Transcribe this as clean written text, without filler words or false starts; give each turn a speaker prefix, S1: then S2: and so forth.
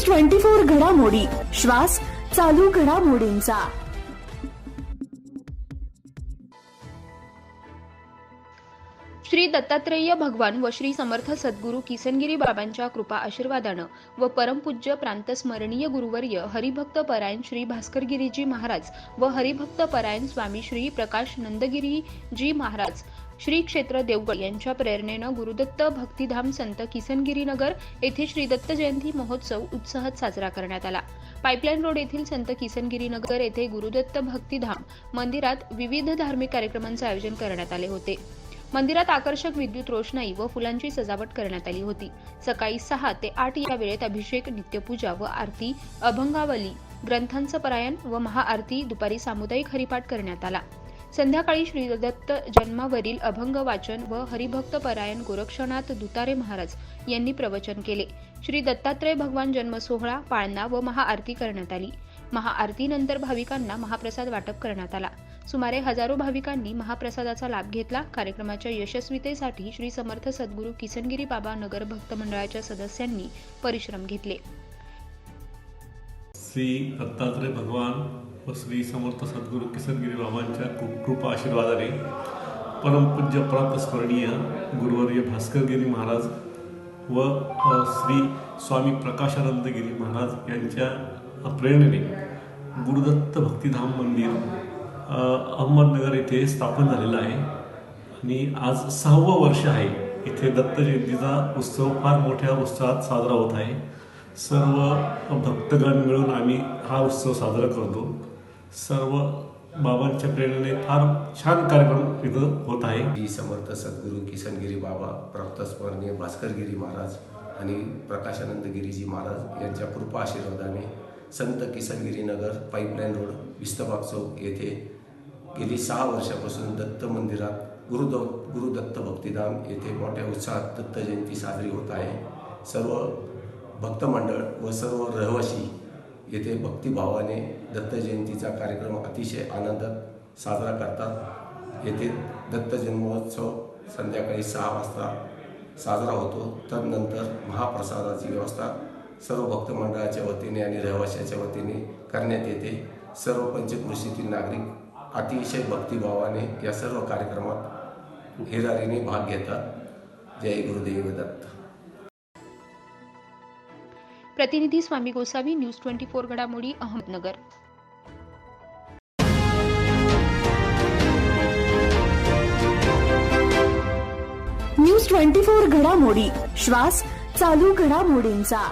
S1: News 24 घडामोडी, श्वास चालू घडामोडींचा।
S2: श्री दत्तात्रेय भगवान व श्री समर्थ सद्गुरू किसनगिरी बाबांच्या कृपा आशीर्वादानं व परमपूज्य प्रांतस्मरणीय गुरुवर्य हरिभक्त परायण श्री भास्करगिरीजी महाराज व हरिभक्त परायण स्वामी श्री प्रकाश नंदगिरीजी महाराज श्री क्षेत्र देवगड यांच्या प्रेरणेनं गुरुदत्त भक्तिधाम संत किसनगिरी नगर येथे श्री दत्त जयंती महोत्सव उत्साहात साजरा करण्यात आला। पाईपलाईन रोड येथील संत किसनगिरी नगर येथे गुरुदत्त भक्तिधाम मंदिरात विविध धार्मिक कार्यक्रमांचे आयोजन करण्यात आले होते। मंदिरात आकर्षक विद्युत रोषणाई व फुलांची सजावट करण्यात आली होती। सकाळी 6 ते 8 या वेळेत अभिषेक, नित्यपूजा व आरती, अभंगावली, ग्रंथांचं पारायण व महाआरती, दुपारी सामुदायिक हरिपाठ करण्यात आला। संध्याकाळी श्री दत्त जन्मावरील अभंग वाचन व हरिभक्त परायण गोरक्षनाथ दुतारे महाराज यांनी प्रवचन केले। श्री दत्तात्रेय भगवान जन्म सोहळा, पाळणा व महाआरती करण्यात आली। महाआरतीनंतर भाविकांना महाप्रसाद वाटप करण्यात आला। सुमारे हजारो भाविकांनी महाप्रसादाचा लाभ घेतला। कार्यक्रमाच्या यशस्वीतेसाठी श्री समर्थ सद्गुरू किसनगिरी बाबा नगर भक्त मंडळाच्या सदस्यांनी परिश्रम घेतले।
S3: श्री दत्तात्रेय भगवान व श्री समर्थ सद्गुरू किसनगिरी बाबांच्या कृपा आशीर्वादाने परमपूज्य प्रातस्मरणीय गुरुवर्य भास्करगिरी महाराज व श्री स्वामी प्रकाशानंदगिरी महाराज यांच्या प्रेरणेने गुरुदत्त भक्तिधाम मंदिर अहमदनगर येथे स्थापन झालेलं आहे आणि आज 6वं वर्ष आहे। इथे दत्त जयंतीचा उत्सव फार मोठ्या उत्साहात साजरा होत आहे। सर्व भक्तगण मिळून आम्ही हा उत्सव साजरा करतो। सर्व बाबांच्या प्रेरणेने फार छान कार्यक्रम इथं होत आहे।
S4: श्री समर्थ सद्गुरू किसनगिरी बाबा, प्रातस्मरणीय भास्करगिरी महाराज आणि प्रकाशानंदगिरीजी महाराज यांच्या कृपा आशीर्वादाने संत किसनगिरी नगर, पाईपलाईन रोड, विस्तबाग चौक येथे गेली 6 वर्षापासून दत्त मंदिरात गुरुदत्त भक्तिधाम येथे मोठ्या उत्साहात दत्त जयंती साजरी होत आहे। सर्व भक्त मंडळ व सर्व रहिवासी येथे भक्तिभावाने दत्त जयंतीचा कार्यक्रम अतिशय आनंदात साजरा करतात। येथे दत्त जन्मोत्सव संध्याकाळी 6 वाजता साजरा होतो। तदनंतर महाप्रसादाची व्यवस्था सर्व भक्त मंडळाच्या वतीने आणि रहिवाशाच्या वतीने करण्यात येते। सर्व पंचक्रोशीतील नागरिक अतिशय भक्तिभावाने या सर्व कार्यक्रमात हिरारीने भाग घेतात। जय गुरुदेव दत्त।
S2: प्रतिनिधी स्वामी गोसावी, न्यूज 24 घडामोडी, अहमदनगर।
S1: न्यूज 24 घडामोडी, श्वास चालू घडामोडींचा।